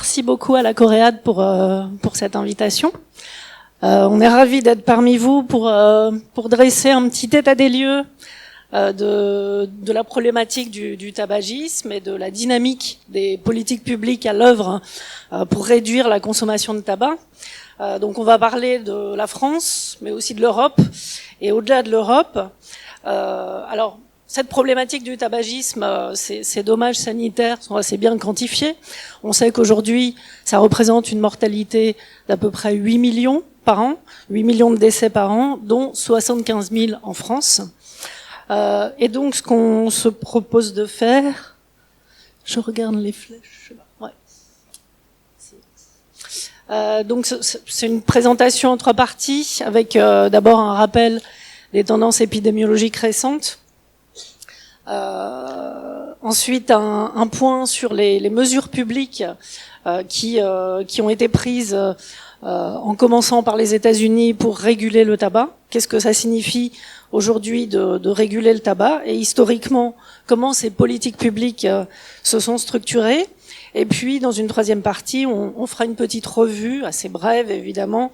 merci beaucoup à la Coréade pour cette invitation. On est ravis d'être parmi vous pour dresser un petit état des lieux de la problématique du tabagisme et de la dynamique des politiques publiques à l'œuvre pour réduire la consommation de tabac. Donc on va parler de la France, mais aussi de l'Europe et au-delà de l'Europe. Alors cette problématique du tabagisme, ces dommages sanitaires sont assez bien quantifiés. On sait qu'aujourd'hui, ça représente une mortalité d'à peu près 8 millions par an, 8 millions de décès par an, dont 75 000 en France. Et donc, ce qu'on se propose de faire, je regarde les flèches. Ouais. Donc, c'est une présentation en 3 parties, avec d'abord un rappel des tendances épidémiologiques récentes. Ensuite, un point sur les mesures publiques qui ont été prises en commençant par les États-Unis pour réguler le tabac. Qu'est-ce que ça signifie aujourd'hui de réguler le tabac, et historiquement, comment ces politiques publiques se sont structurées. Et puis, dans une 3e partie, on fera une petite revue, assez brève évidemment,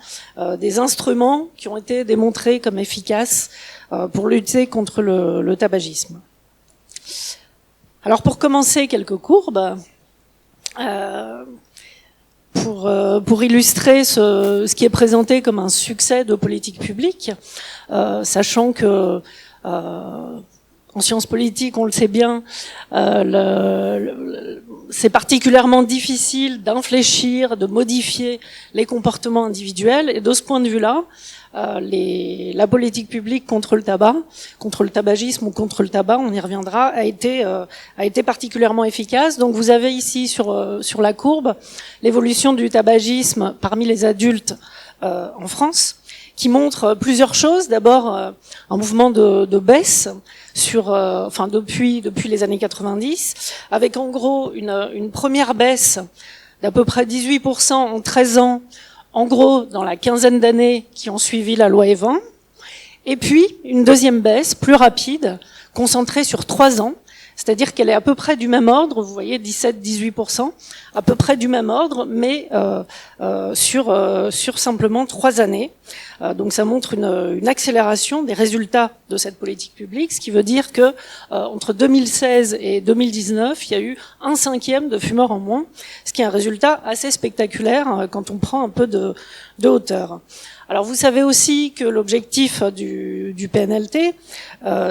des instruments qui ont été démontrés comme efficaces pour lutter contre le tabagisme. Alors, pour commencer, quelques courbes. Pour illustrer ce qui est présenté comme un succès de politique publique, sachant que en sciences politiques, on le sait bien, c'est particulièrement difficile d'infléchir, de modifier les comportements individuels, et de ce point de vue-là, la politique publique contre le tabac, contre le tabagisme ou contre le tabac, on y reviendra, a été particulièrement efficace. Donc vous avez ici sur la courbe l'évolution du tabagisme parmi les adultes en France, qui montre plusieurs choses. D'abord, un mouvement de baisse depuis les années 90, avec en gros une première baisse d'à peu près 18% en 13 ans, en gros dans la quinzaine d'années qui ont suivi la loi Evin, et puis une deuxième baisse plus rapide, concentrée sur 3 ans, c'est-à-dire qu'elle est à peu près du même ordre, vous voyez 17-18%, à peu près du même ordre, mais sur simplement 3 années. Donc ça montre une accélération des résultats de cette politique publique, ce qui veut dire que entre 2016 et 2019, il y a eu 1/5 de fumeurs en moins, ce qui est un résultat assez spectaculaire quand on prend un peu de hauteur. Alors vous savez aussi que l'objectif du PNLT,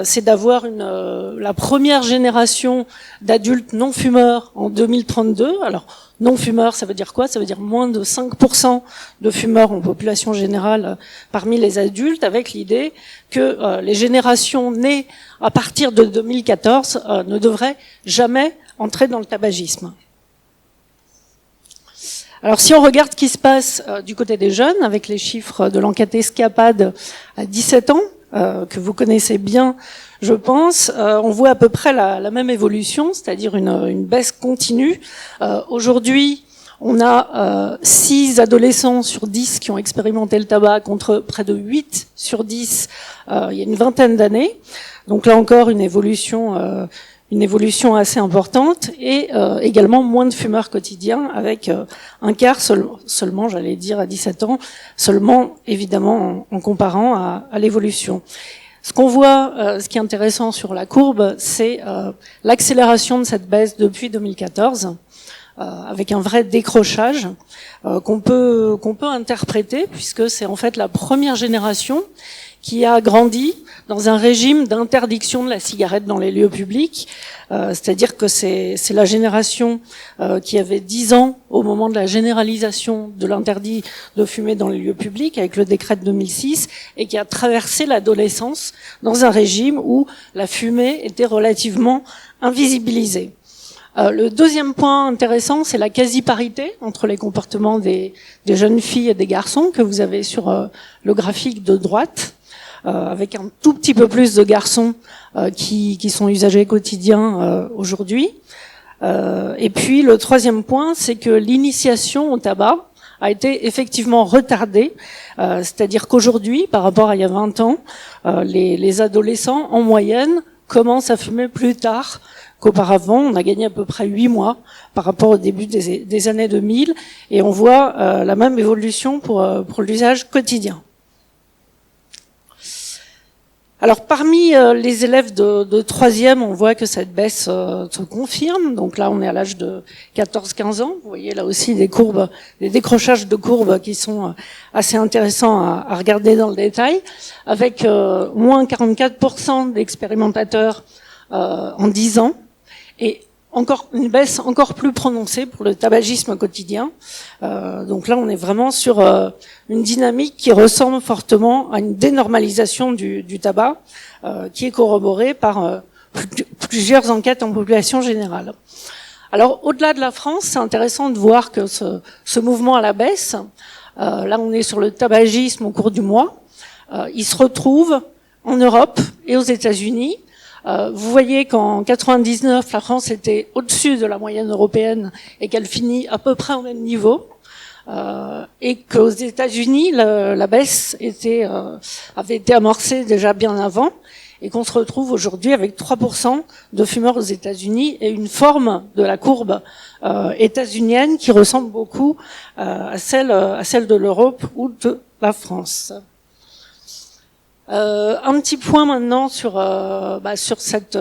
c'est d'avoir la première génération d'adultes non fumeurs en 2032. Alors non fumeurs, ça veut dire quoi? Ça veut dire moins de 5% de fumeurs en population générale parmi les adultes, avec l'idée que les générations nées à partir de 2014 ne devraient jamais entrer dans le tabagisme. Alors si on regarde ce qui se passe du côté des jeunes, avec les chiffres de l'enquête Escapade à 17 ans, que vous connaissez bien, je pense, on voit à peu près la même évolution, c'est-à-dire une baisse continue. Aujourd'hui, on a 6 adolescents sur 10 qui ont expérimenté le tabac, contre près de 8 sur 10 il y a une vingtaine d'années. Donc là encore, une évolution assez importante, et également moins de fumeurs quotidiens, avec un quart seulement, j'allais dire à 17 ans, seulement évidemment en comparant à l'évolution. Ce qu'on voit, ce qui est intéressant sur la courbe, c'est l'accélération de cette baisse depuis 2014, avec un vrai décrochage qu'on peut interpréter, puisque c'est en fait la première génération qui a grandi dans un régime d'interdiction de la cigarette dans les lieux publics, c'est-à-dire que c'est la génération qui avait 10 ans au moment de la généralisation de l'interdit de fumer dans les lieux publics avec le décret de 2006, et qui a traversé l'adolescence dans un régime où la fumée était relativement invisibilisée. Le deuxième point intéressant, c'est la quasi-parité entre les comportements des jeunes filles et des garçons que vous avez sur le graphique de droite, avec un tout petit peu plus de garçons qui sont usagers quotidiens aujourd'hui. Et puis le troisième point, c'est que l'initiation au tabac a été effectivement retardée, c'est-à-dire qu'aujourd'hui, par rapport à il y a 20 ans, les adolescents, en moyenne, commencent à fumer plus tard qu'auparavant. On a gagné à peu près 8 mois par rapport au début des années 2000, et on voit la même évolution pour l'usage quotidien. Alors parmi les élèves de troisième, on voit que cette baisse se confirme. Donc là, on est à l'âge de 14-15 ans. Vous voyez là aussi des courbes, des décrochages de courbes qui sont assez intéressants à regarder dans le détail, avec moins 44% d'expérimentateurs en 10 ans, et encore une baisse encore plus prononcée pour le tabagisme quotidien. Donc là, on est vraiment sur une dynamique qui ressemble fortement à une dénormalisation du tabac, qui est corroborée par plusieurs enquêtes en population générale. Alors, au-delà de la France, c'est intéressant de voir que ce mouvement à la baisse, là on est sur le tabagisme au cours du mois, il se retrouve en Europe et aux États-Unis. Vous voyez qu'en 99, la France était au-dessus de la moyenne européenne et qu'elle finit à peu près au même niveau. Et qu'aux États-Unis, la baisse avait été amorcée déjà bien avant, et qu'on se retrouve aujourd'hui avec 3% de fumeurs aux États-Unis et une forme de la courbe états-unienne qui ressemble beaucoup à celle de l'Europe ou de la France. Un petit point maintenant sur cette.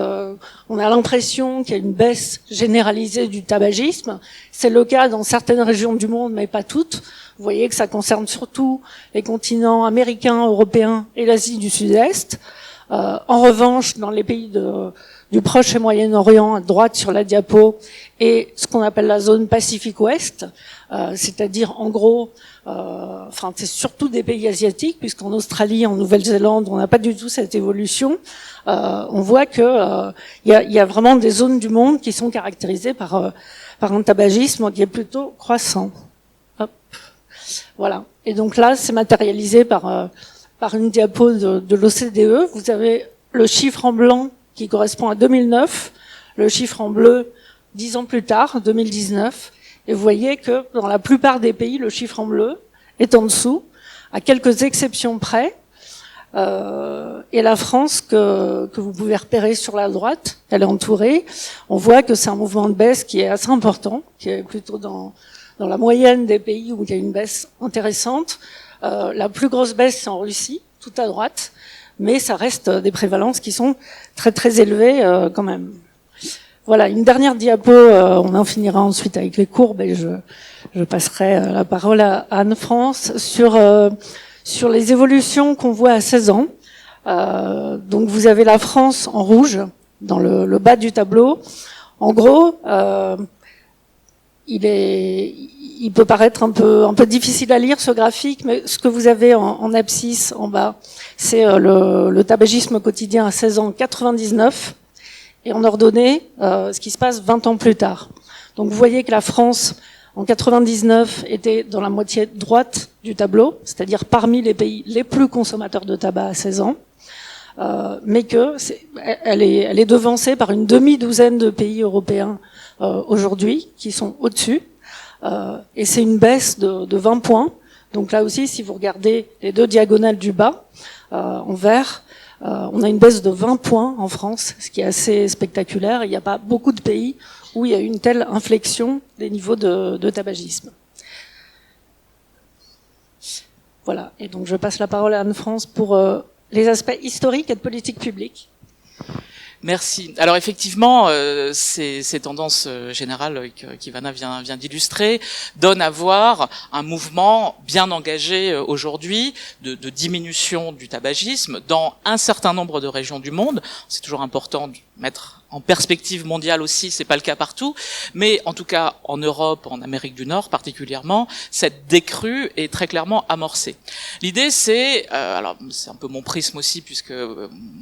On a l'impression qu'il y a une baisse généralisée du tabagisme. C'est le cas dans certaines régions du monde, mais pas toutes. Vous voyez que ça concerne surtout les continents américains, européens et l'Asie du Sud-Est. En revanche, dans les pays du Proche et Moyen-Orient, à droite sur la diapo, et ce qu'on appelle la zone Pacifique-Ouest, c'est-à-dire en gros, c'est surtout des pays asiatiques, puisqu'en Australie, en Nouvelle-Zélande, on n'a pas du tout cette évolution. On voit que il y a vraiment des zones du monde qui sont caractérisées par un tabagisme qui est plutôt croissant. Hop. Voilà. Et donc là, c'est matérialisé par une diapo de l'OCDE. Vous avez le chiffre en blanc qui correspond à 2009, le chiffre en bleu 10 ans plus tard, 2019, et vous voyez que dans la plupart des pays, le chiffre en bleu est en dessous, à quelques exceptions près, et la France que vous pouvez repérer sur la droite, elle est entourée, on voit que c'est un mouvement de baisse qui est assez important, qui est plutôt dans la moyenne des pays où il y a une baisse intéressante. La plus grosse baisse, c'est en Russie, tout à droite, mais ça reste des prévalences qui sont très très élevées quand même. Voilà, une dernière diapo, on en finira ensuite avec les courbes et je passerai la parole à Anne-France sur les évolutions qu'on voit à 16 ans. Donc vous avez la France en rouge dans le bas du tableau. En gros, il peut paraître un peu difficile à lire ce graphique, mais ce que vous avez en abscisse en bas, c'est le tabagisme quotidien à 16 ans 99, et en ordonnée, ce qui se passe 20 ans plus tard. Donc vous voyez que la France, en 99, était dans la moitié droite du tableau, c'est-à-dire parmi les pays les plus consommateurs de tabac à 16 ans, mais elle est devancée par une demi-douzaine de pays européens aujourd'hui qui sont au-dessus. Et c'est une baisse de 20 points. Donc là aussi, si vous regardez les deux diagonales du bas, en vert, on a une baisse de 20 points en France, ce qui est assez spectaculaire. Il n'y a pas beaucoup de pays où il y a une telle inflexion des niveaux de tabagisme. Voilà, et donc je passe la parole à Anne-France pour les aspects historiques et de politique publique. Merci. Alors effectivement, ces tendances générales qu'Ivana vient d'illustrer donnent à voir un mouvement bien engagé aujourd'hui de diminution du tabagisme dans un certain nombre de régions du monde. C'est toujours important de mettre en perspective mondiale aussi, c'est pas le cas partout, mais en tout cas en Europe, en Amérique du Nord particulièrement, cette décrue est très clairement amorcée. L'idée c'est, alors c'est un peu mon prisme aussi puisque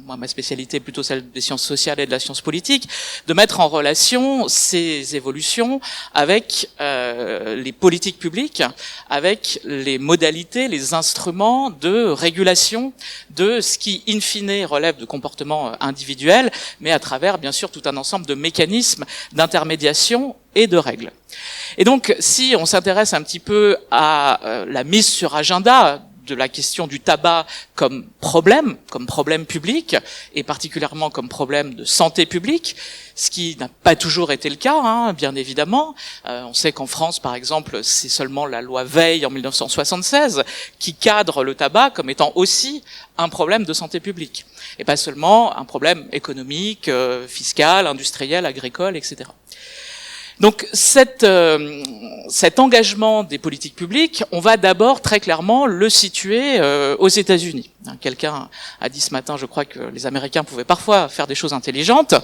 moi ma spécialité est plutôt celle des sciences sociales et de la science politique, de mettre en relation ces évolutions avec les politiques publiques, avec les modalités, les instruments de régulation de ce qui in fine relève de comportements individuels, mais à travers bien sûr tout un ensemble de mécanismes d'intermédiation et de règles. Et donc, si on s'intéresse un petit peu à la mise sur agenda de la question du tabac comme problème public, et particulièrement comme problème de santé publique, ce qui n'a pas toujours été le cas, hein, bien évidemment. On sait qu'en France, par exemple, c'est seulement la loi Veil en 1976 qui cadre le tabac comme étant aussi un problème de santé publique, et pas seulement un problème économique, fiscal, industriel, agricole, etc. Donc cet engagement des politiques publiques, on va d'abord très clairement le situer aux États-Unis. Quelqu'un a dit ce matin, je crois, que les Américains pouvaient parfois faire des choses intelligentes.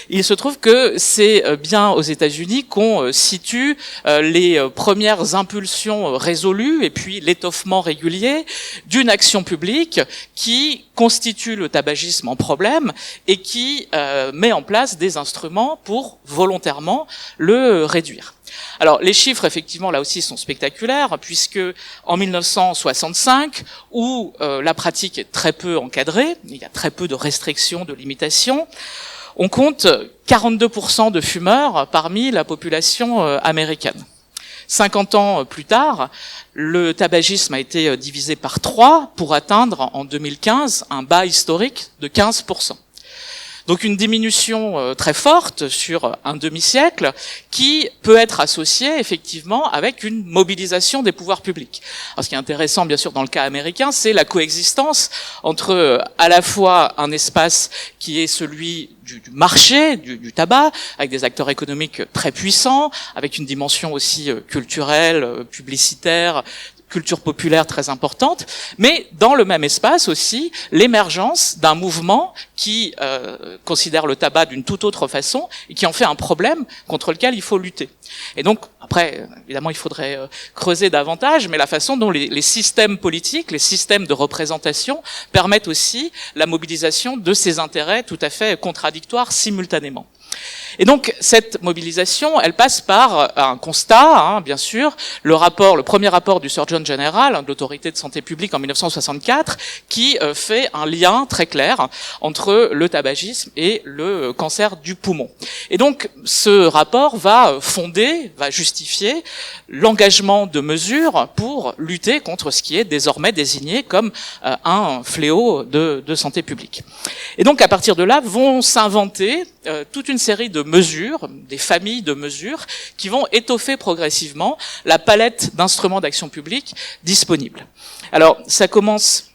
Il se trouve que c'est bien aux États-Unis qu'on situe les premières impulsions résolues et puis l'étoffement régulier d'une action publique qui constitue le tabagisme en problème et qui met en place des instruments pour volontairement le réduire. Alors, les chiffres, effectivement, là aussi, sont spectaculaires, puisque en 1965, où la pratique est très peu encadrée, il y a très peu de restrictions, de limitations, on compte 42% de fumeurs parmi la population américaine. 50 ans plus tard, le tabagisme a été divisé par 3 pour atteindre, en 2015, un bas historique de 15%. Donc une diminution très forte sur un demi-siècle qui peut être associée effectivement avec une mobilisation des pouvoirs publics. Alors ce qui est intéressant bien sûr dans le cas américain, c'est la coexistence entre à la fois un espace qui est celui du marché, du tabac, avec des acteurs économiques très puissants, avec une dimension aussi culturelle, publicitaire, culture populaire très importante, mais dans le même espace aussi l'émergence d'un mouvement qui considère le tabac d'une toute autre façon et qui en fait un problème contre lequel il faut lutter. Et donc, après, évidemment, il faudrait creuser davantage, mais la façon dont les systèmes politiques, les systèmes de représentation permettent aussi la mobilisation de ces intérêts tout à fait contradictoires simultanément. Et donc cette mobilisation, elle passe par un constat, bien sûr, le premier rapport du Surgeon General, de l'autorité de santé publique en 1964, qui fait un lien très clair entre le tabagisme et le cancer du poumon. Et donc ce rapport va justifier l'engagement de mesures pour lutter contre ce qui est désormais désigné comme un fléau de santé publique. Et donc à partir de là vont s'inventer toute une série de mesures, des familles de mesures qui vont étoffer progressivement la palette d'instruments d'action publique disponibles. Alors, ça commence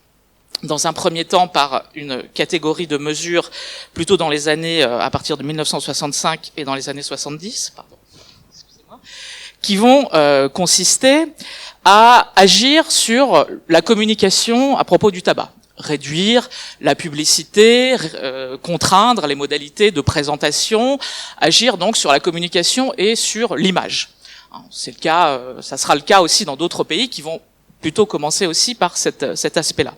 dans un premier temps par une catégorie de mesures plutôt dans les années, à partir de 1965 et dans les années 70, qui vont consister à agir sur la communication à propos du tabac. Réduire la publicité, contraindre les modalités de présentation, agir donc sur la communication et sur l'image. C'est le cas, ça sera le cas aussi dans d'autres pays qui vont plutôt commencer aussi par cet aspect-là.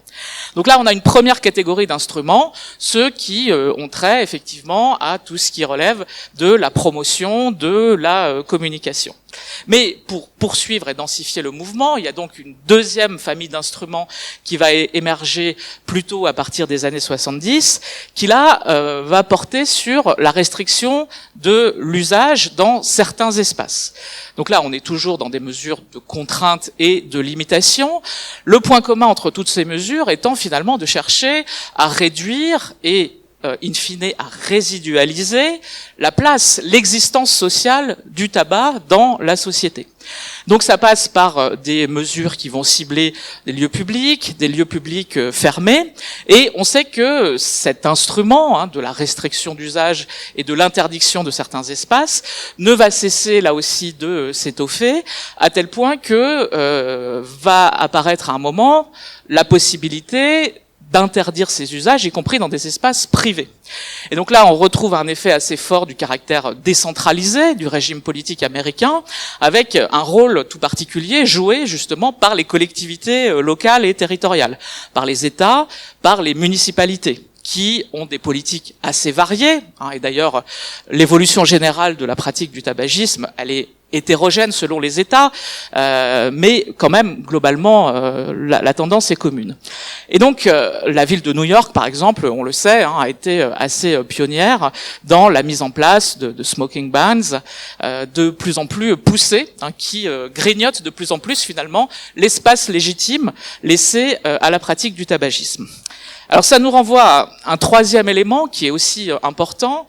Donc là, on a une première catégorie d'instruments, ceux qui ont trait effectivement à tout ce qui relève de la promotion, de la communication. Mais pour poursuivre et densifier le mouvement, il y a donc une deuxième famille d'instruments qui va émerger plutôt à partir des années 70, qui là va porter sur la restriction de l'usage dans certains espaces. Donc là, on est toujours dans des mesures de contrainte et de limitation. Le point commun entre toutes ces mesures étant finalement de chercher à réduire et in fine à résidualiser la place, l'existence sociale du tabac dans la société. Donc ça passe par des mesures qui vont cibler des lieux publics fermés, et on sait que cet instrument de la restriction d'usage et de l'interdiction de certains espaces ne va cesser là aussi de s'étoffer, à tel point que va apparaître à un moment la possibilité d'interdire ces usages, y compris dans des espaces privés. Et donc là, on retrouve un effet assez fort du caractère décentralisé du régime politique américain, avec un rôle tout particulier joué justement par les collectivités locales et territoriales, par les États, par les municipalités, qui ont des politiques assez variées. Et d'ailleurs, l'évolution générale de la pratique du tabagisme, elle est hétérogène selon les États, mais quand même globalement la tendance est commune. Et donc la ville de New York, par exemple, on le sait, a été assez pionnière dans la mise en place de smoking bans de plus en plus poussés, qui grignotent de plus en plus finalement l'espace légitime laissé à la pratique du tabagisme. Alors ça nous renvoie à un troisième élément qui est aussi important.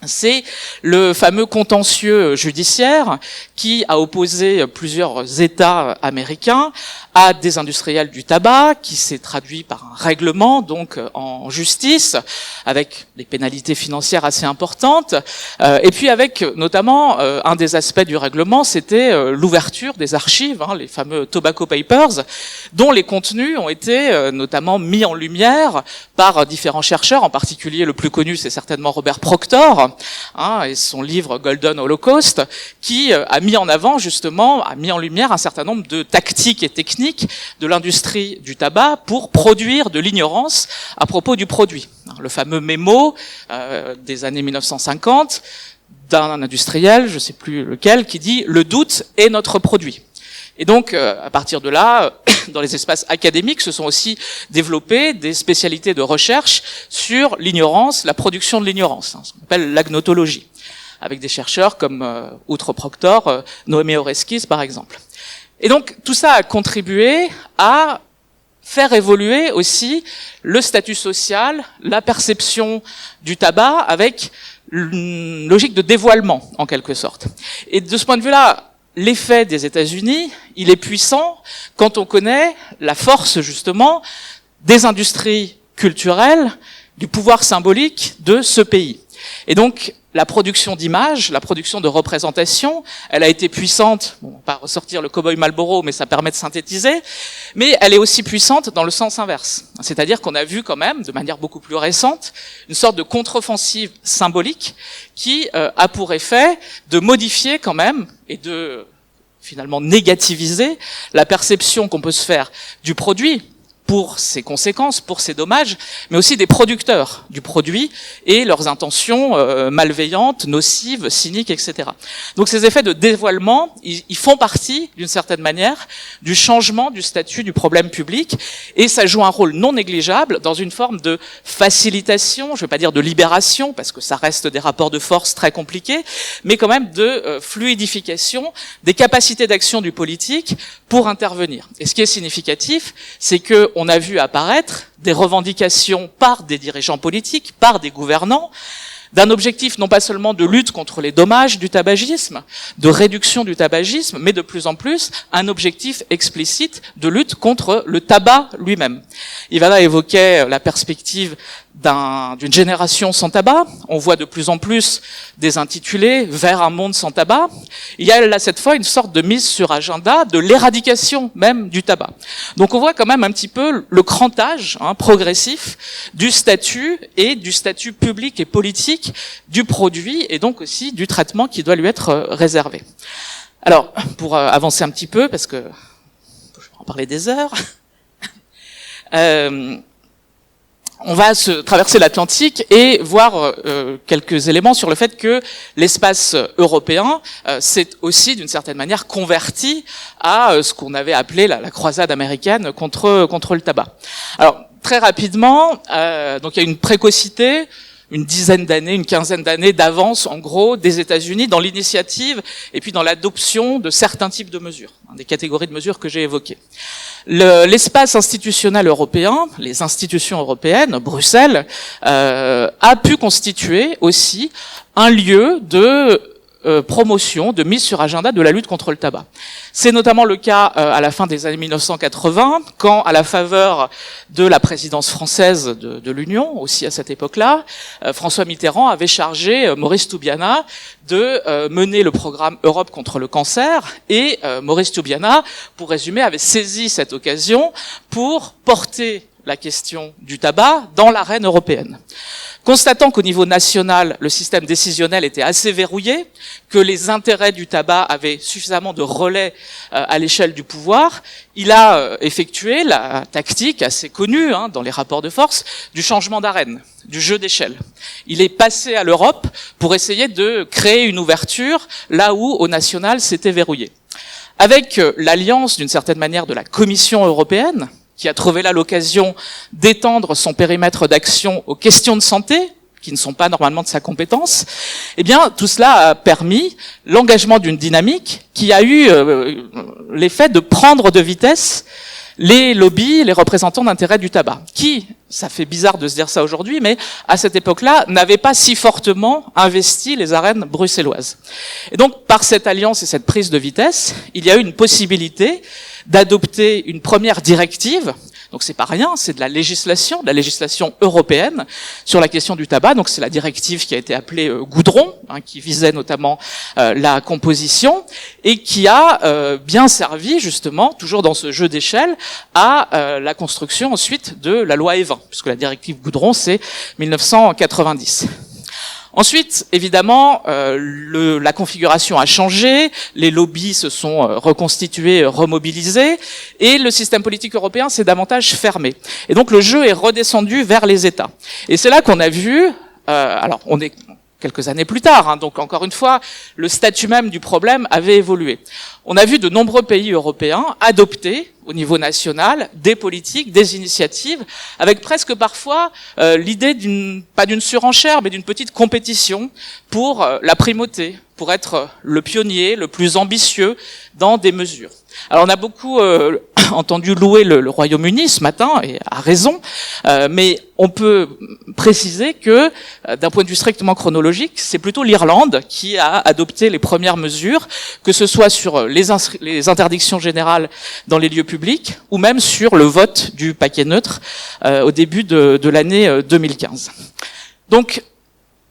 C'est le fameux contentieux judiciaire qui a opposé plusieurs États américains à des industriels du tabac, qui s'est traduit par un règlement, donc en justice, avec des pénalités financières assez importantes, et puis avec notamment un des aspects du règlement, c'était l'ouverture des archives, les fameux Tobacco Papers, dont les contenus ont été notamment mis en lumière par différents chercheurs, en particulier le plus connu, c'est certainement Robert Proctor, et son livre Golden Holocaust, qui a mis en avant justement, a mis en lumière un certain nombre de tactiques et techniques de l'industrie du tabac pour produire de l'ignorance à propos du produit. Le fameux mémo des années 1950 d'un industriel, je ne sais plus lequel, qui dit « le doute est notre produit ». Et donc, à partir de là, dans les espaces académiques, se sont aussi développées des spécialités de recherche sur l'ignorance, la production de l'ignorance, ce qu'on appelle l'agnotologie, avec des chercheurs comme, outre Proctor, Noémie Oreskes, par exemple. Et donc, tout ça a contribué à faire évoluer aussi le statut social, la perception du tabac, avec une logique de dévoilement, en quelque sorte. Et de ce point de vue-là, l'effet des États-Unis, il est puissant quand on connaît la force, justement, des industries culturelles, du pouvoir symbolique de ce pays. Et donc, la production d'images, la production de représentations, elle a été puissante, bon, on va pas ressortir le Cowboy Marlboro, mais ça permet de synthétiser, mais elle est aussi puissante dans le sens inverse. C'est-à-dire qu'on a vu quand même, de manière beaucoup plus récente, une sorte de contre-offensive symbolique qui a pour effet de modifier quand même, et de finalement négativiser la perception qu'on peut se faire du produit, pour ses conséquences, pour ses dommages, mais aussi des producteurs du produit et leurs intentions malveillantes, nocives, cyniques, etc. Donc ces effets de dévoilement, ils font partie, d'une certaine manière, du changement du statut du problème public, et ça joue un rôle non négligeable dans une forme de facilitation, je ne vais pas dire de libération, parce que ça reste des rapports de force très compliqués, mais quand même de fluidification des capacités d'action du politique pour intervenir. Et ce qui est significatif, c'est que on a vu apparaître des revendications par des dirigeants politiques, par des gouvernants, d'un objectif non pas seulement de lutte contre les dommages du tabagisme, de réduction du tabagisme, mais de plus en plus un objectif explicite de lutte contre le tabac lui-même. Ivana évoquait la perspective d'une génération sans tabac. On voit de plus en plus des intitulés « Vers un monde sans tabac ». Il y a là cette fois une sorte de mise sur agenda de l'éradication même du tabac. Donc on voit quand même un petit peu le crantage progressif du statut et du statut public et politique du produit, et donc aussi du traitement qui doit lui être réservé. Alors, pour avancer un petit peu, parce que je vais en parler des heures, on va traverser l'Atlantique et voir quelques éléments sur le fait que l'espace européen s'est aussi d'une certaine manière converti à ce qu'on avait appelé la croisade américaine contre le tabac. Alors très rapidement, donc il y a une précocité, une dizaine d'années, une quinzaine d'années d'avance, en gros, des États-Unis dans l'initiative et puis dans l'adoption de certains types de mesures, des catégories de mesures que j'ai évoquées. L'espace institutionnel européen, les institutions européennes, Bruxelles, a pu constituer aussi un lieu de promotion, de mise sur agenda de la lutte contre le tabac. C'est notamment le cas à la fin des années 1980, quand, à la faveur de la présidence française de l'Union, aussi à cette époque-là, François Mitterrand avait chargé Maurice Toubiana de mener le programme Europe contre le cancer, et Maurice Toubiana, pour résumer, avait saisi cette occasion pour porter la question du tabac dans l'arène européenne. Constatant qu'au niveau national, le système décisionnel était assez verrouillé, que les intérêts du tabac avaient suffisamment de relais à l'échelle du pouvoir, il a effectué la tactique assez connue dans les rapports de force du changement d'arène, du jeu d'échelle. Il est passé à l'Europe pour essayer de créer une ouverture là où, au national, c'était verrouillé. Avec l'alliance, d'une certaine manière, de la Commission européenne, qui a trouvé là l'occasion d'étendre son périmètre d'action aux questions de santé, qui ne sont pas normalement de sa compétence, eh bien, tout cela a permis l'engagement d'une dynamique qui a eu l'effet de prendre de vitesse les lobbies, les représentants d'intérêt du tabac, qui, ça fait bizarre de se dire ça aujourd'hui, mais à cette époque-là, n'avaient pas si fortement investi les arènes bruxelloises. Et donc, par cette alliance et cette prise de vitesse, il y a eu une possibilité d'adopter une première directive. Donc c'est pas rien, c'est de la législation européenne sur la question du tabac. Donc c'est la directive qui a été appelée Goudron, qui visait notamment la composition et qui a bien servi justement, toujours dans ce jeu d'échelle, à la construction ensuite de la loi E20, puisque la directive Goudron c'est 1990. Ensuite, évidemment, la configuration a changé, les lobbies se sont reconstitués, remobilisés, et le système politique européen s'est davantage fermé. Et donc le jeu est redescendu vers les États. Et c'est là qu'on a vu, alors on est quelques années plus tard, donc encore une fois, le statut même du problème avait évolué. On a vu de nombreux pays européens adopter, au niveau national, des politiques, des initiatives, avec presque parfois l'idée pas d'une surenchère, mais d'une petite compétition pour la primauté, pour être le pionnier, le plus ambitieux dans des mesures. Alors on a beaucoup entendu louer le Royaume-Uni ce matin, et à raison, mais on peut préciser que, d'un point de vue strictement chronologique, c'est plutôt l'Irlande qui a adopté les premières mesures, que ce soit sur les interdictions générales dans les lieux publics, ou même sur le vote du paquet neutre au début de l'année 2015. Donc,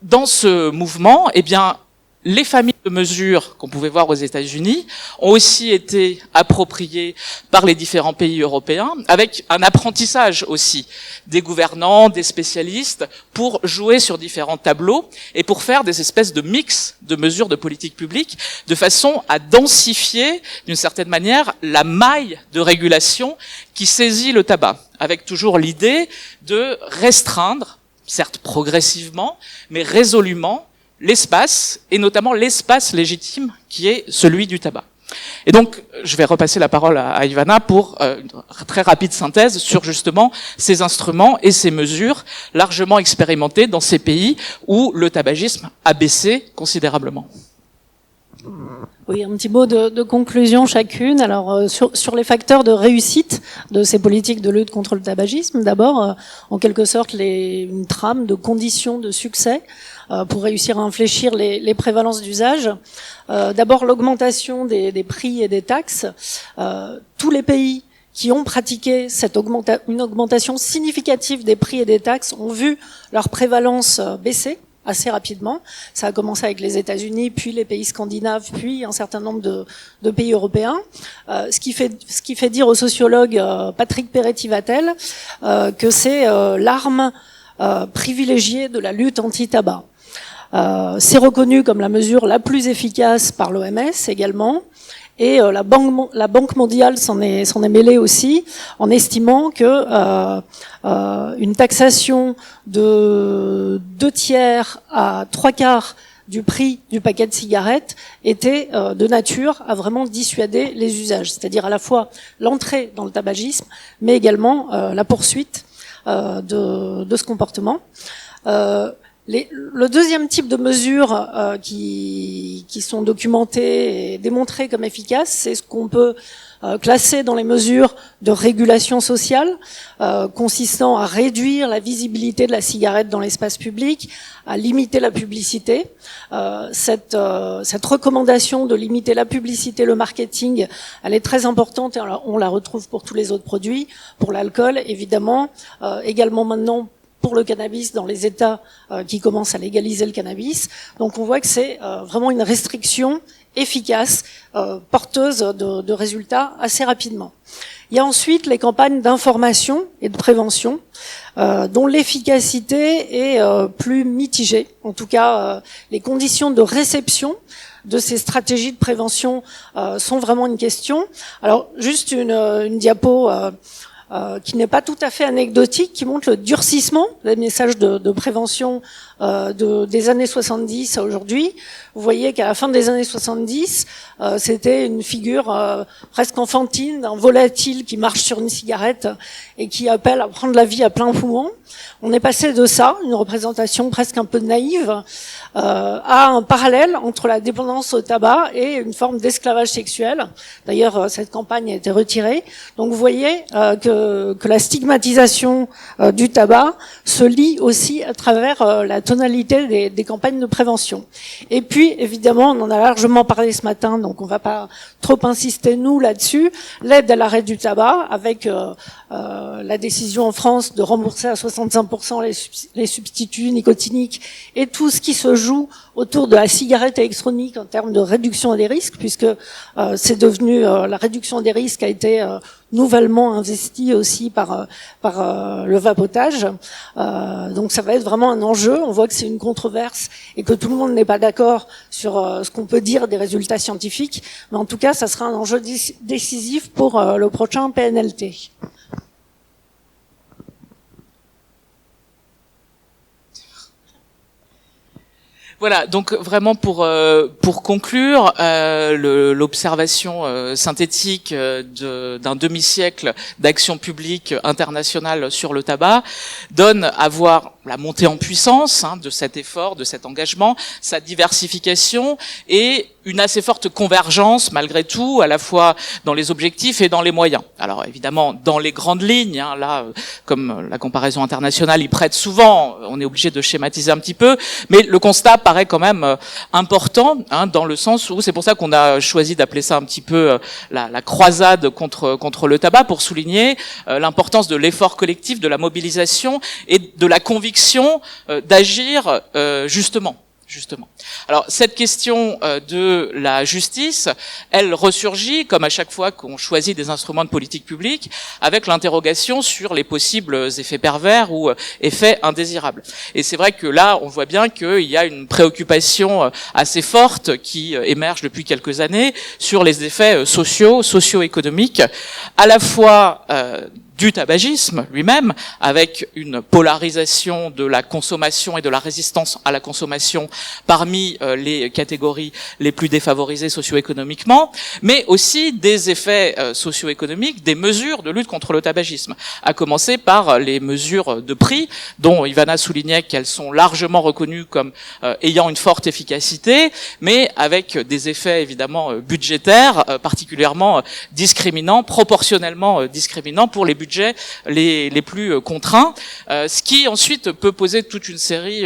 dans ce mouvement, eh bien, les familles de mesures qu'on pouvait voir aux États-Unis ont aussi été appropriées par les différents pays européens, avec un apprentissage aussi des gouvernants, des spécialistes, pour jouer sur différents tableaux et pour faire des espèces de mix de mesures de politique publique, de façon à densifier, d'une certaine manière, la maille de régulation qui saisit le tabac, avec toujours l'idée de restreindre, certes progressivement, mais résolument, l'espace, et notamment l'espace légitime qui est celui du tabac. Et donc, je vais repasser la parole à Ivana pour une très rapide synthèse sur justement ces instruments et ces mesures largement expérimentées dans ces pays où le tabagisme a baissé considérablement. Oui, un petit mot de conclusion chacune. Alors sur les facteurs de réussite de ces politiques de lutte contre le tabagisme, d'abord, en quelque sorte, une trame de conditions de succès pour réussir à infléchir les prévalences d'usage. D'abord, l'augmentation des prix et des taxes. Tous les pays qui ont pratiqué une augmentation significative des prix et des taxes ont vu leur prévalence baisser assez rapidement. Ça a commencé avec les États-Unis, puis les pays scandinaves, puis un certain nombre de pays européens. Ce qui fait dire au sociologue Patrick Peretti-Vatel que c'est l'arme privilégiée de la lutte anti-tabac. C'est reconnu comme la mesure la plus efficace par l'OMS également. Et la Banque mondiale s'en est mêlée aussi, en estimant que une taxation de 2/3 à 3/4 du prix du paquet de cigarettes était de nature à vraiment dissuader les usages, c'est-à-dire à la fois l'entrée dans le tabagisme, mais également la poursuite de ce comportement. Le deuxième type de mesures qui sont documentées et démontrées comme efficaces, c'est ce qu'on peut classer dans les mesures de régulation sociale, consistant à réduire la visibilité de la cigarette dans l'espace public, à limiter la publicité. Cette recommandation de limiter la publicité, le marketing, elle est très importante et on la retrouve pour tous les autres produits, pour l'alcool évidemment, également maintenant pour le cannabis dans les États qui commencent à légaliser le cannabis. Donc on voit que c'est vraiment une restriction efficace, porteuse de résultats assez rapidement. Il y a ensuite les campagnes d'information et de prévention, dont l'efficacité est plus mitigée. En tout cas, les conditions de réception de ces stratégies de prévention sont vraiment une question. Alors, juste une diapo qui n'est pas tout à fait anecdotique, qui montre le durcissement des messages de prévention des années 70 à aujourd'hui. Vous voyez qu'à la fin des années 70, c'était une figure presque enfantine, d'un volatile qui marche sur une cigarette et qui appelle à prendre la vie à plein poumon. On est passé de ça, une représentation presque un peu naïve, à un parallèle entre la dépendance au tabac et une forme d'esclavage sexuel. D'ailleurs, cette campagne a été retirée. Donc vous voyez que la stigmatisation du tabac se lie aussi à travers la tonalité des campagnes de prévention. Et puis, évidemment, on en a largement parlé ce matin, donc on va pas trop insister, nous, là-dessus, l'aide à l'arrêt du tabac, avec la décision en France de rembourser à 65% les substituts nicotiniques et tout ce qui se joue autour de la cigarette électronique en termes de réduction des risques, puisque c'est devenu la réduction des risques a été nouvellement investie aussi par le vapotage. Donc ça va être vraiment un enjeu. On voit que c'est une controverse et que tout le monde n'est pas d'accord sur ce qu'on peut dire des résultats scientifiques, mais en tout cas, ça sera un enjeu décisif pour le prochain PNLT. Voilà, donc vraiment pour conclure, l'observation synthétique d'un demi-siècle d'action publique internationale sur le tabac donne à voir la montée en puissance de cet effort, de cet engagement, sa diversification et une assez forte convergence malgré tout, à la fois dans les objectifs et dans les moyens. Alors évidemment, dans les grandes lignes, là, comme la comparaison internationale y prête souvent, on est obligé de schématiser un petit peu, mais le constat paraît quand même important, dans le sens où c'est pour ça qu'on a choisi d'appeler ça un petit peu la croisade contre le tabac, pour souligner l'importance de l'effort collectif, de la mobilisation et de la conviction d'agir justement. Alors cette question de la justice, elle ressurgit comme à chaque fois qu'on choisit des instruments de politique publique, avec l'interrogation sur les possibles effets pervers ou effets indésirables. Et c'est vrai que là, on voit bien qu'il y a une préoccupation assez forte qui émerge depuis quelques années sur les effets socio-économiques, à la fois du tabagisme lui-même, avec une polarisation de la consommation et de la résistance à la consommation parmi les catégories les plus défavorisées socio-économiquement, mais aussi des effets socio-économiques, des mesures de lutte contre le tabagisme, à commencer par les mesures de prix, dont Ivana soulignait qu'elles sont largement reconnues comme ayant une forte efficacité, mais avec des effets évidemment budgétaires particulièrement discriminants, proportionnellement discriminants pour les budgets les plus contraints, ce qui ensuite peut poser toute une série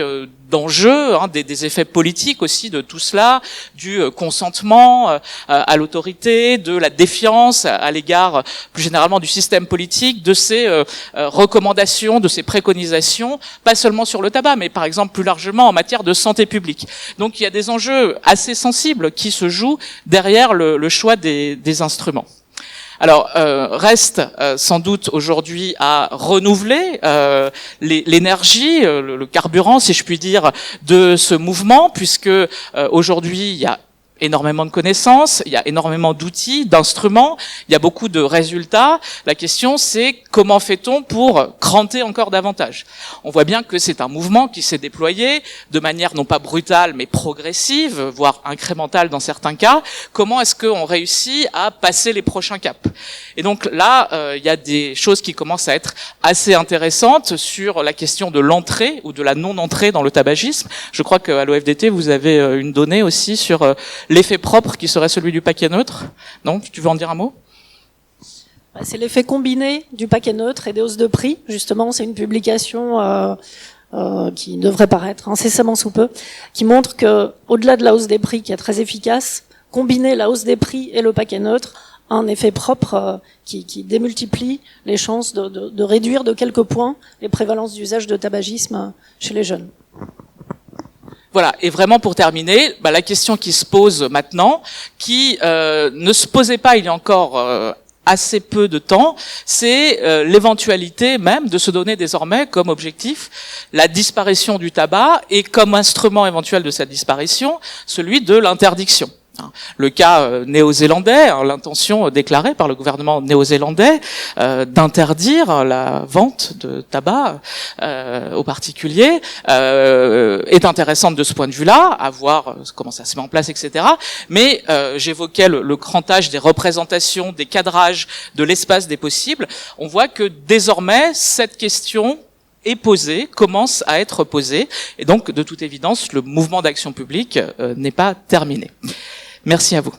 d'enjeux, des effets politiques aussi de tout cela, du consentement à l'autorité, de la défiance à l'égard plus généralement du système politique, de ses recommandations, de ses préconisations, pas seulement sur le tabac, mais par exemple plus largement en matière de santé publique. Donc il y a des enjeux assez sensibles qui se jouent derrière le choix des instruments. Alors, reste sans doute aujourd'hui à renouveler l'énergie, le carburant, si je puis dire, de ce mouvement, puisque aujourd'hui, il y a énormément de connaissances, il y a énormément d'outils, d'instruments, il y a beaucoup de résultats. La question, c'est comment fait-on pour cranter encore davantage ? On voit bien que c'est un mouvement qui s'est déployé de manière non pas brutale, mais progressive, voire incrémentale dans certains cas. Comment est-ce qu'on réussit à passer les prochains caps ? Et donc là, il y a des choses qui commencent à être assez intéressantes sur la question de l'entrée ou de la non-entrée dans le tabagisme. Je crois qu'à l'OFDT, vous avez une donnée aussi sur l'effet propre qui serait celui du paquet neutre. Non, tu veux en dire un mot ? C'est l'effet combiné du paquet neutre et des hausses de prix. Justement, c'est une publication qui devrait paraître incessamment sous peu, qui montre que, au-delà de la hausse des prix qui est très efficace, combiner la hausse des prix et le paquet neutre a un effet propre qui démultiplie les chances de réduire de quelques points les prévalences d'usage de tabagisme chez les jeunes. Voilà, et vraiment pour terminer, la question qui se pose maintenant, qui ne se posait pas il y a encore assez peu de temps, c'est l'éventualité même de se donner désormais comme objectif la disparition du tabac et comme instrument éventuel de cette disparition, celui de l'interdiction. Le cas néo-zélandais, l'intention déclarée par le gouvernement néo-zélandais d'interdire la vente de tabac aux particuliers est intéressante de ce point de vue-là, à voir comment ça se met en place, etc. Mais j'évoquais le grand âge des représentations, des cadrages, de l'espace des possibles. On voit que désormais, cette question est posée, commence à être posée, et donc de toute évidence, le mouvement d'action publique n'est pas terminé. Merci à vous.